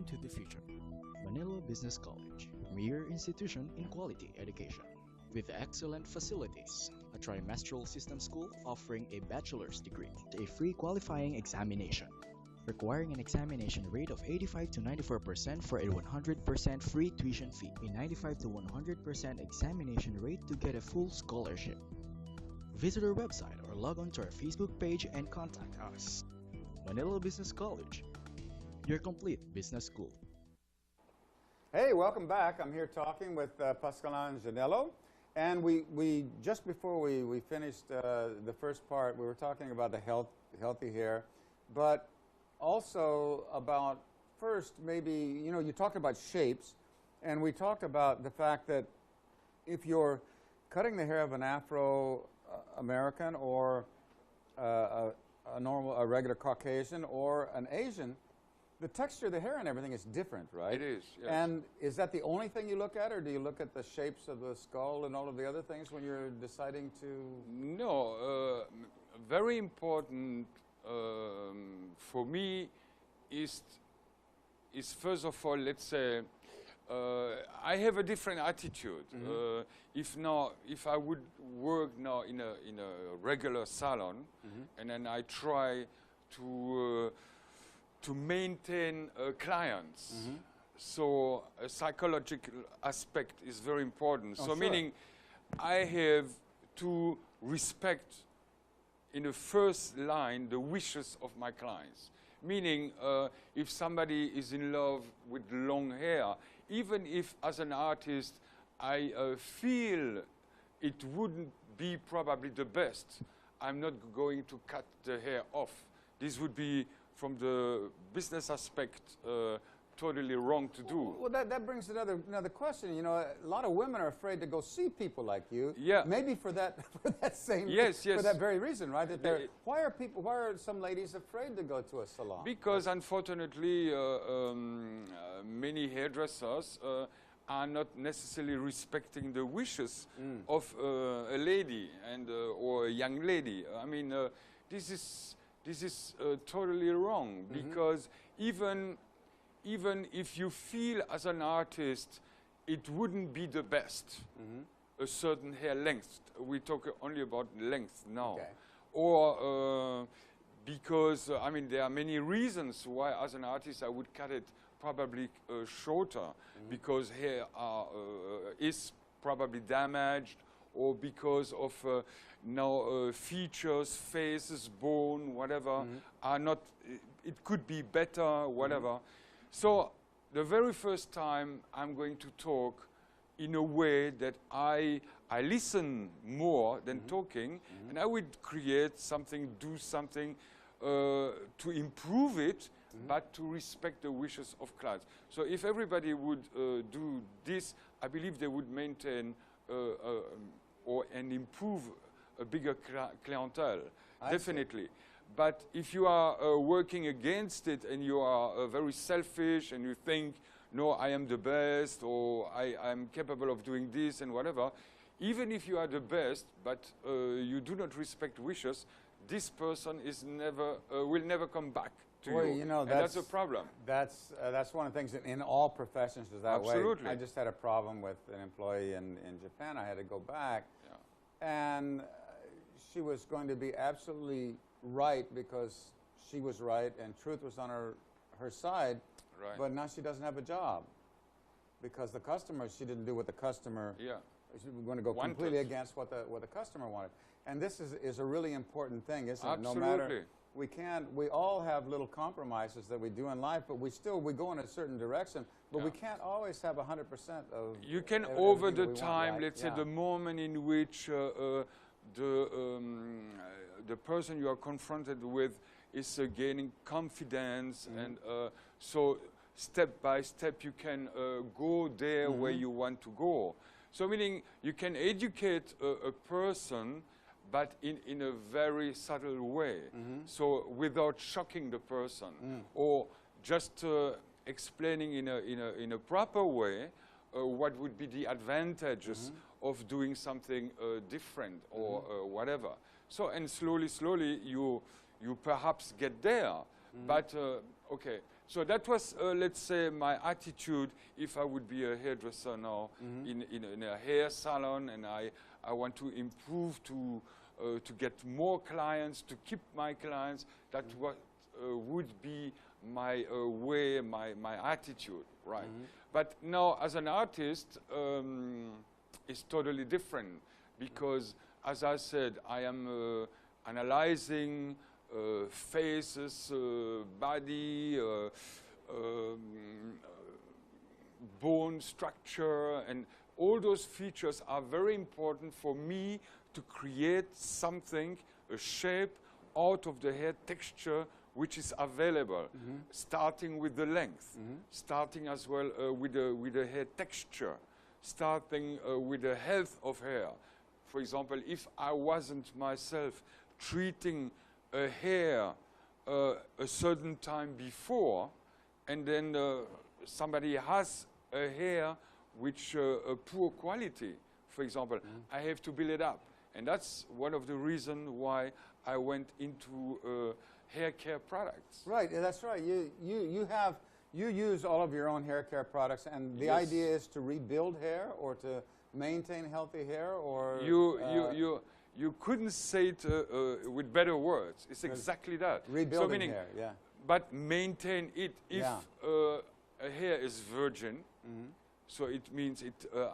Welcome to the future. Manila Business College, premier institution in quality education. With excellent facilities, a trimestral system school offering a bachelor's degree, a free qualifying examination, requiring an examination rate of 85 to 94% for a 100% free tuition fee, a 95 to 100% examination rate to get a full scholarship. Visit our website or log on to our Facebook page and contact us. Manila Business College, your complete business school. Hey, welcome back. I'm here talking with Pascalain Ginello. And we just before we finished the first part, we were talking about the healthy hair, but also about first maybe, you talked about shapes, and we talked about the fact that if you're cutting the hair of an Afro-American or a regular Caucasian or an Asian, the texture of the hair and everything is different, right? It is, yes. And is that the only thing you look at, or do you look at the shapes of the skull and all of the other things when you're deciding to? No, very important for me is first of all, let's say, I have a different attitude. Mm-hmm. If I would work now in a regular salon, Mm-hmm. and then I try to maintain clients. Mm-hmm. So a psychological aspect is very important. Oh, so sure. meaning I have to respect in the first line the wishes of my clients. Meaning if somebody is in love with long hair, even if as an artist I feel it wouldn't be probably the best, I'm not going to cut the hair off. This would be, from the business aspect, totally wrong to do. Well, that brings another question. A lot of women are afraid to go see people like you. Yeah. Maybe for that same Yes. for that very reason, right? That why are some ladies afraid to go to a salon? Because unfortunately, many hairdressers are not necessarily respecting the wishes of a lady and or a young lady. I mean, this is totally wrong, because even if you feel as an artist it wouldn't be the best, a certain hair length, we talk only about length now, Okay. or because I mean there are many reasons why as an artist I would cut it probably shorter, because hair is probably damaged, or because of features, faces, bone, whatever, are not, it could be better, whatever. So the very first time I'm going to talk in a way that I listen more than talking, and I would create something, do something to improve it, but to respect the wishes of clients. So if everybody would do this, I believe they would maintain and improve a bigger clientele, definitely. But if you are working against it and you are very selfish and you think, no, I am the best, or I'm capable of doing this and whatever, even if you are the best, but you do not respect wishes, this person is will never come back to you. And that's a problem. That's one of the things in all professions is that way. Absolutely. I just had a problem with an employee in Japan. I had to go back, and she was going to be absolutely right because she was right and truth was on her side. Right. But now she doesn't have a job because the customer, she didn't do what the customer. Yeah. She was going to go completely against what the customer wanted. And this is a really important thing, isn't it? Absolutely. No matter, we all have little compromises that we do in life, but we go in a certain direction, but we can't always have 100% of. You can, everything over that the we want, time, right? let's say the moment in which the person you are confronted with is gaining confidence, and so step by step you can go there where you want to go. So meaning you can educate a person, but in a very subtle way, so without shocking the person, or just explaining in a proper way what would be the advantages of doing something different, or whatever. So, and slowly you perhaps get there, But okay, so that was, let's say, my attitude if I would be a hairdresser now in a hair salon, and I want to improve to get more clients, to keep my clients. That what would be my way, my attitude, right? But now, as an artist, it's totally different, because, as I said, I am analyzing faces, body, bone structure, and all those features are very important for me to create something, a shape, out of the hair texture which is available, starting with the length, starting as well with the hair texture, starting with the health of hair. For example, if I wasn't myself treating a hair a certain time before, and then somebody has a hair which a poor quality, for example, I have to build it up. And that's one of the reasons why I went into hair care products. Right, that's right. You use all of your own hair care products, and the idea is to rebuild hair or to maintain healthy hair, or you couldn't say it with better words. It's exactly that. Rebuilding so meaning, hair, yeah. But maintain it. If a hair is virgin, so it means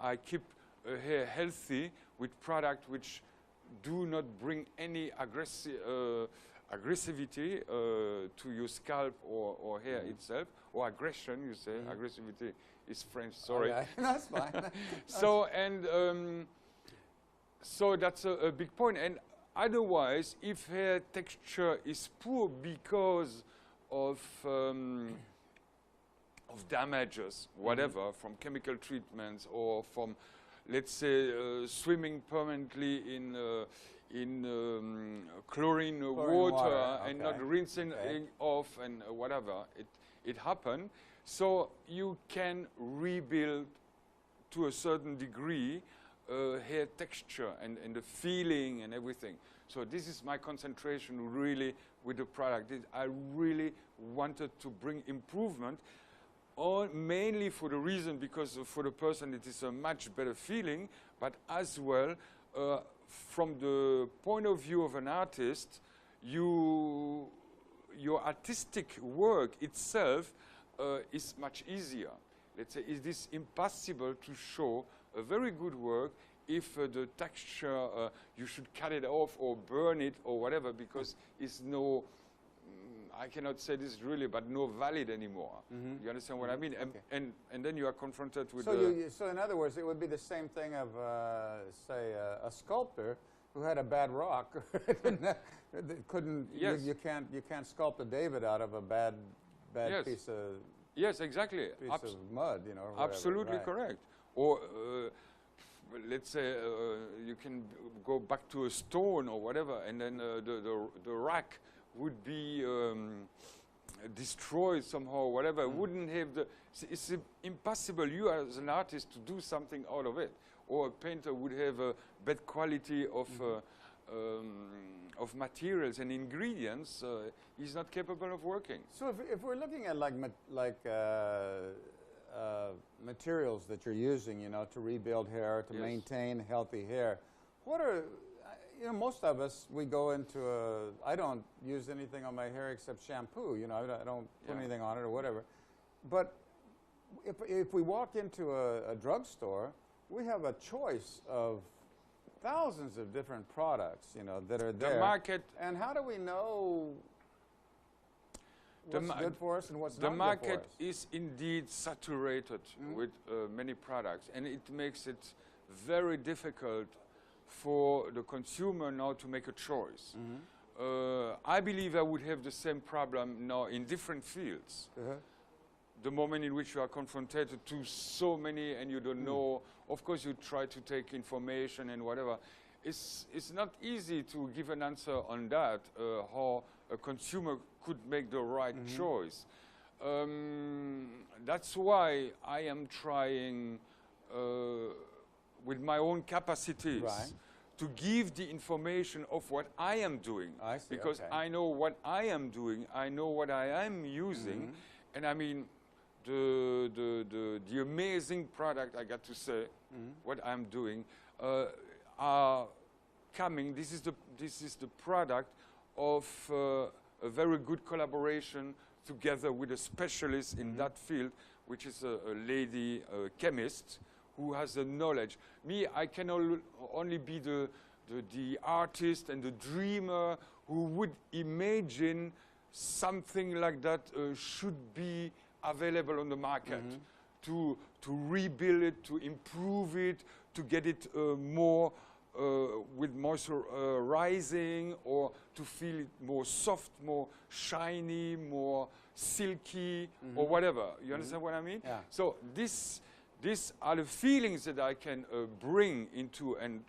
I keep a hair healthy with products which do not bring any aggressivity to your scalp or hair itself, or aggression, you say. Aggressivity is French, sorry. Okay. That's fine. So, so that's a big point. And otherwise, if hair texture is poor because of damages, whatever, from chemical treatments or from, let's say, swimming permanently in chlorine water and not rinsing off and whatever, it happened. So you can rebuild to a certain degree hair texture and the feeling and everything. So this is my concentration really with the product. I really wanted to bring improvement, mainly for the reason because for the person it is a much better feeling, but as well from the point of view of an artist, your artistic work itself is much easier. Let's say, it is impossible to show a very good work if the texture, you should cut it off or burn it or whatever, because it's no, I cannot say this really, but no valid anymore. You understand what I mean? And then you are confronted with so in other words, it would be the same thing of, say, a sculptor who had a bad rock. You can't sculpt a David out of a bad piece of exactly. Piece of mud, you know. Or whatever, absolutely correct. Or let's say you can go back to a stone or whatever, and then the rack would be destroyed somehow, whatever. Wouldn't have it's impossible, you as an artist, to do something out of it. Or a painter would have a bad quality of materials and ingredients. He's not capable of working. So if we're looking at materials that you're using, you know, to rebuild hair, to maintain healthy hair, what are, you know, most of us, we go into I don't use anything on my hair except shampoo, you know, I don't put anything on it or whatever. But if we walk into a drugstore, we have a choice of thousands of different products, you know, that are there. The market. And how do we know what's good for us and what's not good for us? The market is indeed saturated with many products, and it makes it very difficult for the consumer now to make a choice. I believe I would have the same problem now in different fields. The moment in which you are confronted to so many and you don't know, of course you try to take information and whatever. It's not easy to give an answer on that, how a consumer could make the right choice. That's why I am trying with my own capacities to give the information of what I am doing. I see, because okay. I know what I am doing, I know what I am using, and I mean, the amazing product, I got to say, what I'm doing, are coming. This is the product of a very good collaboration together with a specialist in that field, which is a lady, a chemist, who has the knowledge. Me, I can only be the artist and the dreamer who would imagine something like that should be available on the market, to rebuild it, to improve it, to get it more with moisturizing, or to feel it more soft, more shiny, more silky, or whatever. You understand what I mean? Yeah. So these are the feelings that I can bring into, and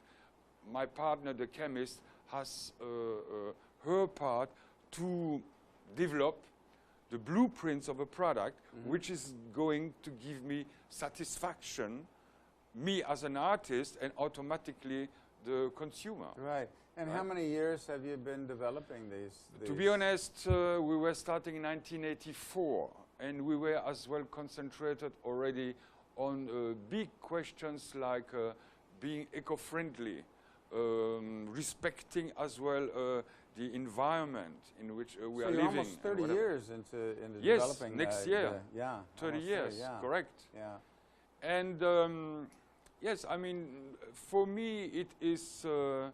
my partner, the chemist, has her part to develop the blueprints of a product, which is going to give me satisfaction, me as an artist, and automatically the consumer. Right. And how many years have you been developing these? To be honest, we were starting in 1984, and we were as well concentrated already on big questions like being eco-friendly, respecting as well the environment in which we are living. So you're almost 30 years into yes, developing. Next year. Yeah. 30 years, yeah. correct. Yeah. And yes, I mean, for me, it is a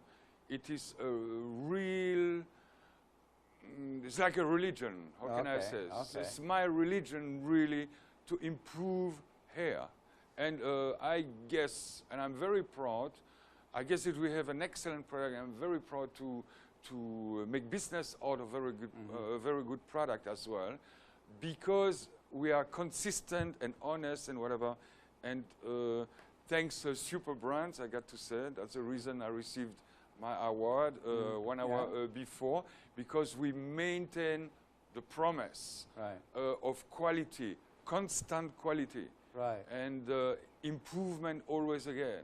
real. It's like a religion. How can I say? It's my religion, really, to improve hair. And I guess, and I'm very proud. I guess that we have an excellent product. I'm very proud to make business out of a very good product as well, because we are consistent and honest and whatever. And thanks to Super Brands, I got to say, that's the reason I received my award 1 hour before, because we maintain the promise of quality, constant quality, and improvement always again.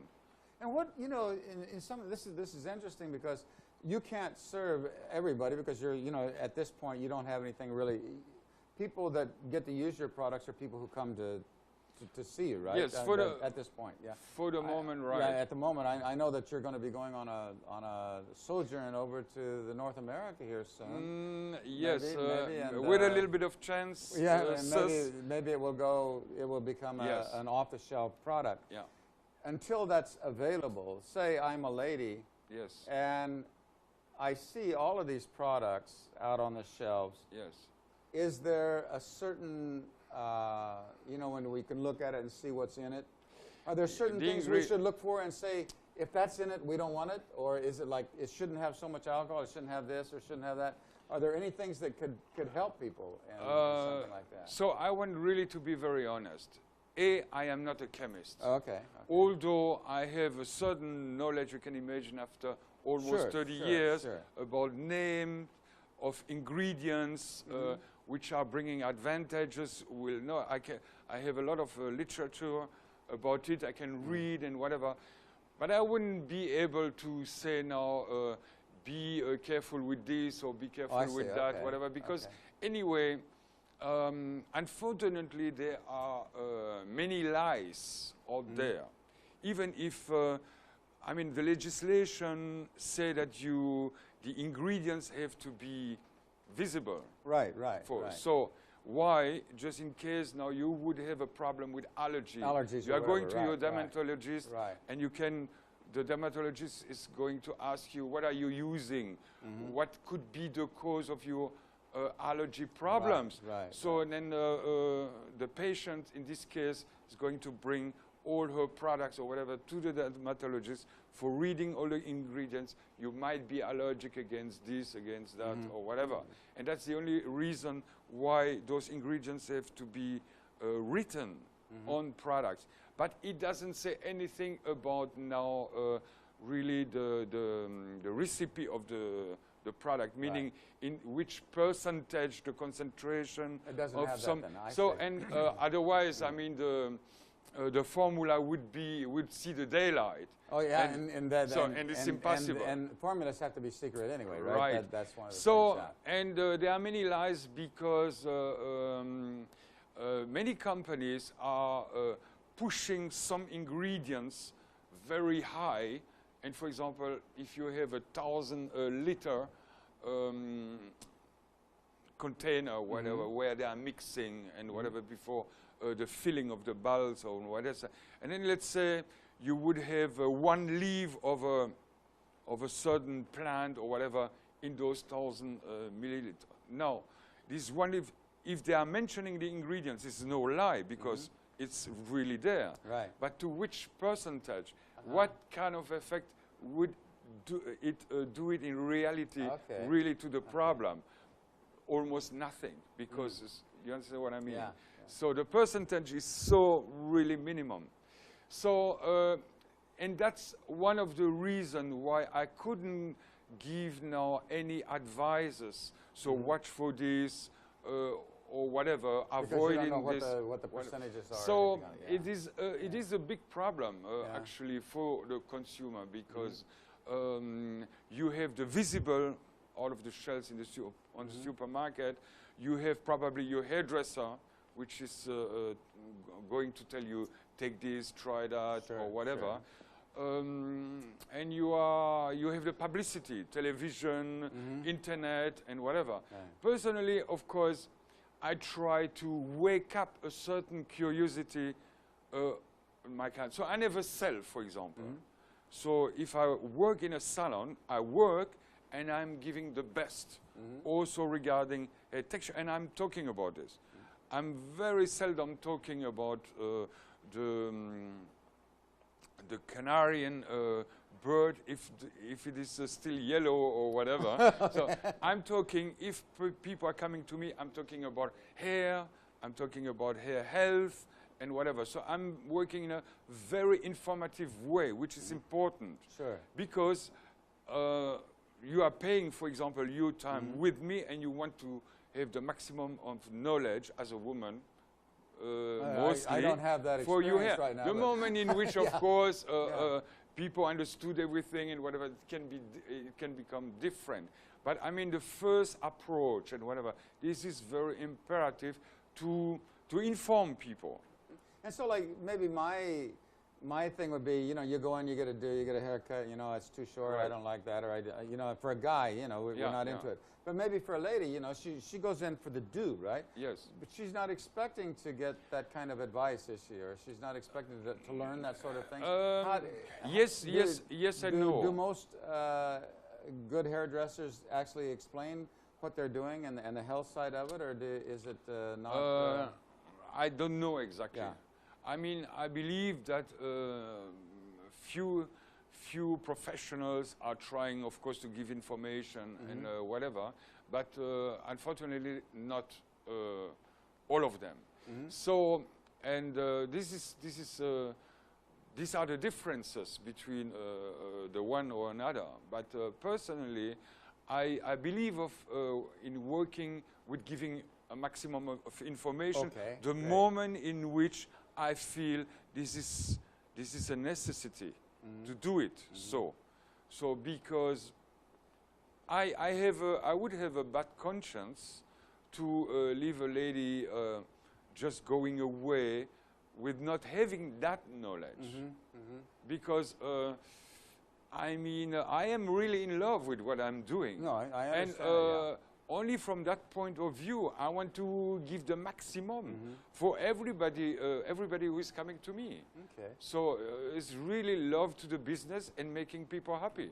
And what, you know, in some, this is interesting, because you can't serve everybody, because you're, you know, at this point you don't have anything really. People that get to use your products are people who come to see you, right? Yes, at this point, yeah. For the moment, right. Yeah, at the moment, I know that you're going to be going on a sojourn over to the North America here soon. Yes, maybe, with a little bit of chance. Yeah, and maybe it will become an off-the-shelf product. Yeah. Until that's available, say I'm a lady. Yes. And I see all of these products out on the shelves. Yes. Is there a certain, you know, when we can look at it and see what's in it? Are there certain things we should look for and say, if that's in it, we don't want it? Or is it like, it shouldn't have so much alcohol, it shouldn't have this, or shouldn't have that? Are there any things that could help people in something like that? So I want really to be very honest. I am not a chemist. Okay. Although I have a certain knowledge, you can imagine, after almost 30 years, about name of ingredients, which are bringing advantages. I have a lot of literature about it. I can read and whatever. But I wouldn't be able to say now, be careful with this or be careful with that, whatever. Because anyway, unfortunately, there are many lies out there. Even if, I mean, the legislation say that the ingredients have to be visible. Right. So why, just in case now you would have a problem with allergies, you are going to your dermatologist, and the dermatologist is going to ask you, what are you using? What could be the cause of your allergy problems? So then the patient, in this case, is going to bring all her products or whatever to the dermatologist for reading all the ingredients. You might be allergic against this, against that, or whatever. And that's the only reason why those ingredients have to be written on products. But it doesn't say anything about now really the recipe of the product, meaning in which percentage the concentration it doesn't of have some. That then. So and otherwise, I mean the formula would see the daylight. Oh yeah, and it's impossible. And formulas have to be secret anyway, right? Right. That's one of the so things. and there are many lies because many companies are pushing some ingredients very high. And for example, if you have 1,000-liter container, whatever, where they are mixing and whatever before the filling of the bulbs or whatever, and then let's say you would have 1 leaf of a certain plant or whatever in those 1,000 milliliters. Now, this one leaf, if they are mentioning the ingredients, it's no lie because it's really there. Right. But to which percentage? What kind of effect would do it in reality really to the problem? Almost nothing, because you understand what I mean? Yeah. So the percentage is so really minimum. So, and that's one of the reasons why I couldn't give now any advices. So watch for this or whatever, avoiding you don't know this. what the percentages are. So it is a big problem actually for the consumer because you have the visible, all of the shelves in the on the supermarket. You have probably your hairdresser, which is going to tell you, take this, try that, or whatever. And you have the publicity, television, internet, and whatever. Personally, of course, I try to wake up a certain curiosity in my client. So I never sell, for example. So if I work in a salon, I work and I'm giving the best, also regarding texture, and I'm talking about this. I'm very seldom talking about the Canarian bird, if it is still yellow or whatever. So I'm talking, if people are coming to me, I'm talking about hair, I'm talking about hair health and whatever. So I'm working in a very informative way, which is important. Sure. Because you are paying, for example, your time with me, and you want to have the maximum of knowledge as a woman. Mostly I don't have that for you experience right now. The moment in which, of course, people understood everything and whatever, it can become different. But I mean, the first approach and whatever, this is very imperative to inform people. And so, like, maybe my thing would be, you know, you go in, you get a haircut, you know, it's too short, I don't like that, or you know, for a guy, you know, we're not into it. But maybe for a lady, you know, she goes in for the do, right? Yes. But she's not expecting to get that kind of advice, is she? Or she's not expecting to learn that sort of thing? Yes and no. Do most good hairdressers actually explain what they're doing and the health side of it, or is it not? I don't know exactly. Yeah. I mean, I believe that few professionals are trying, of course, to give information and whatever, but unfortunately not all of them. So, and these are the differences between the one or another. But personally, I believe in working with giving a maximum of information. The moment in which I feel this is a necessity to do it. So because I would have a bad conscience to leave a lady just going away with not having that knowledge. Because I mean, I am really in love with what I'm doing. No, I understand. And only from that point of view, I want to give the maximum for everybody who is coming to me. So it's really love to the business and making people happy.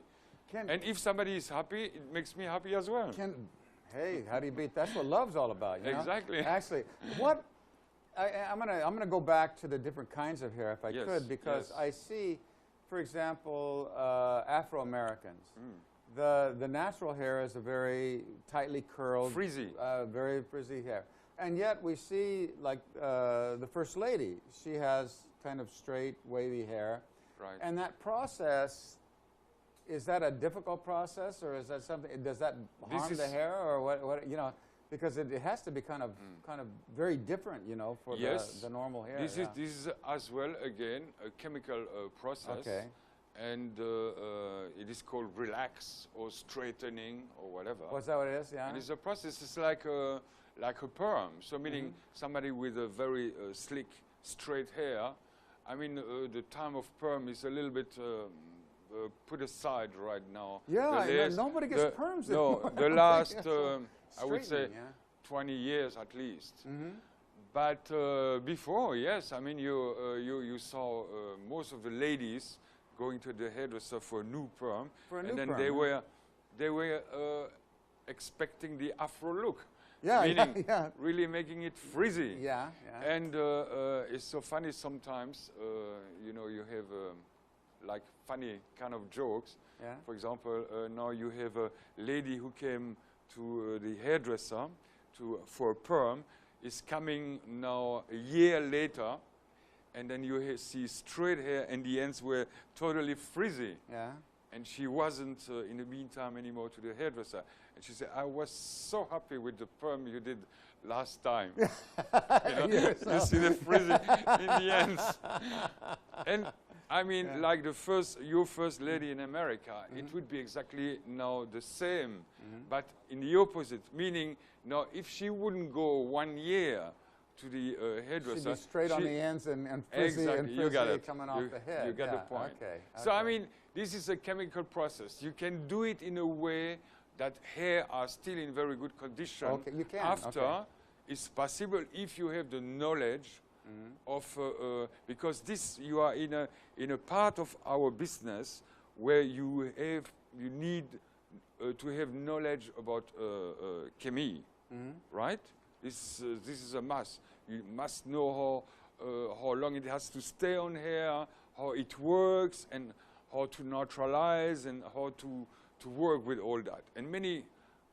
And if somebody is happy, it makes me happy as well. Hey, how do you beat? That's what love's all about. You know? Exactly. Actually, what I'm gonna go back to the different kinds of hair if I could, because I see, for example, Afro Americans. The natural hair is a very tightly curled, frizzy, very frizzy hair, and yet we see, like the First Lady, she has kind of straight, wavy hair. Right. And that process, is that a difficult process, or is that something? Does that harm the hair, or what? You know, Because it has to be kind of very different, you know, for Yes. the normal hair. This yeah. is as well, again, a chemical process. Okay. And it is called relax or straightening or whatever. Was that what it is? Yeah. And it's a process. It's like a perm. So meaning somebody with a very slick, straight hair. I mean, the time of perm is a little bit put aside right now. Yeah, nobody gets perms No, anymore. the last, I would say, Straightening, yeah. 20 years at least. But before, yes, I mean, you saw most of the ladies going to the hairdresser for a new perm, For a new then perm, they were expecting the afro look, Yeah, meaning yeah. really making it frizzy. Yeah, yeah. And it's so funny sometimes, you know, you have like funny kind of jokes. Yeah. For example, now you have a lady who came to the hairdresser for a perm, is coming now a year later, and then you see straight hair and the ends were totally frizzy. Yeah. And she wasn't in the meantime anymore to the hairdresser. And she said, I was so happy with the perm you did last time. You know? You see the frizzy in the ends. And I mean, like your first lady in America, it would be exactly now the same, but in the opposite, meaning now if she wouldn't go 1 year to the hairdresser, She'd be straight on the ends and frizzy exactly, and you frizzy got it. coming off the head. You got yeah. the point. Okay. So I okay. mean, this is a chemical process. You can do it in a way that hair are still in very good condition. Okay, you can. After, okay. it's possible if you have the knowledge of because this you are in a part of our business where you need to have knowledge about chemie, right? This is a must. You must know how long it has to stay on hair, how it works, and how to neutralize, and how to work with all that. And many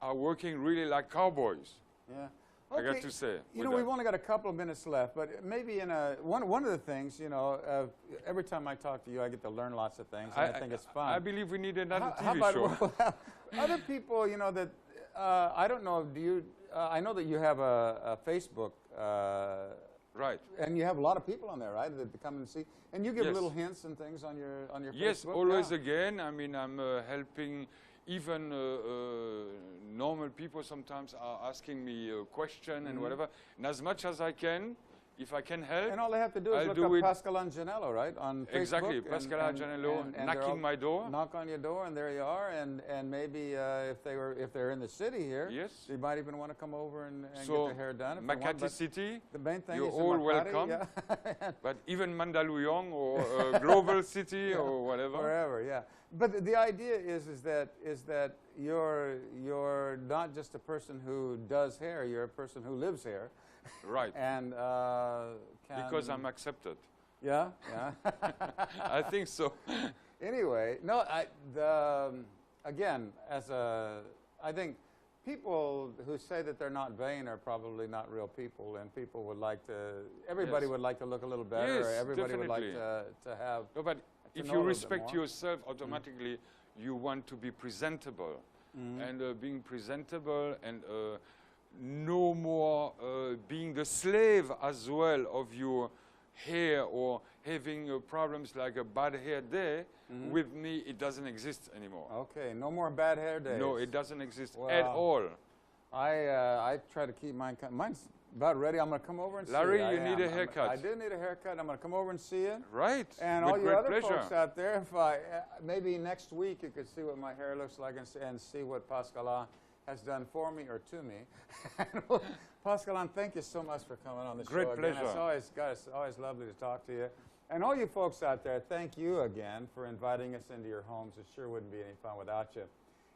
are working really like cowboys. Yeah. I got to say. You know, we've only got a couple of minutes left, but maybe one of the things, you know, every time I talk to you, I get to learn lots of things, and I think it's fun. I believe we need another How TV about show. other people, you know, that I don't know. Do you? I know that you have a Facebook, Right. and you have a lot of people on there, right? That come and see, and you give Yes. little hints and things on your Yes, Facebook. always Yeah. again. I mean, I'm helping even normal people sometimes are asking me a question and whatever. And as much as I can, if I can help. And all they have to do is I'll look do up it. Pascalain Ginello, right, on Facebook. Exactly, Pascalain Ginello, and they're knocking my door. Knock on your door, and there you are. And maybe if they're in the city here, Yes. they might even want to come over and So, get their hair done. if they want, Makati but City, the main thing you're is in all Makati, welcome. yeah. but even Mandaluyong or Global City or whatever. Wherever, yeah. But the idea is that you're not just a person who does hair. You're a person who lives hair. Right. And Because I'm accepted. Yeah, yeah. I think so. Anyway, no. Again, I think people who say that they're not vain are probably not real people, and people would like to. Everybody Yes. would like to look a little better. Yes, or everybody would like definitely. to have. No, but to if know a you little bit respect more. yourself, automatically you want to be presentable. And being presentable and no more being the slave as well of your hair or having problems like a bad hair day, with me it doesn't exist anymore. Okay, no more bad hair days. No, it doesn't exist at Well, all. I try to keep mine. Mine's about ready. I'm going to come over and Larry, see you. you need a haircut. I do need a haircut. I'm going to come over and see you. Right, And with all you great other pleasure. folks out there, if maybe next week you could see what my hair looks like and see what Pascalain has done for me or to me. Pascalain, thank you so much for coming on the Great show again. pleasure. It's always lovely to talk to you. And all you folks out there, thank you again for inviting us into your homes. It sure wouldn't be any fun without you.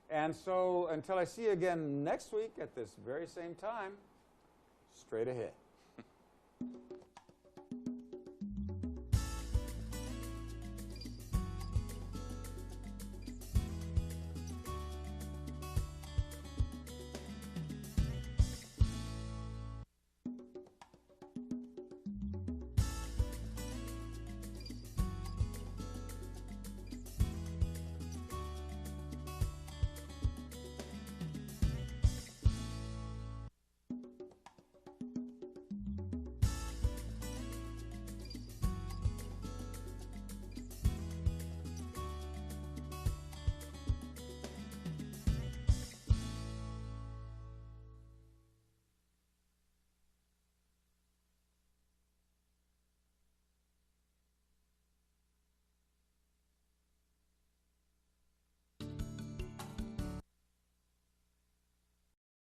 And so until I see you again next week at this very same time, straight ahead.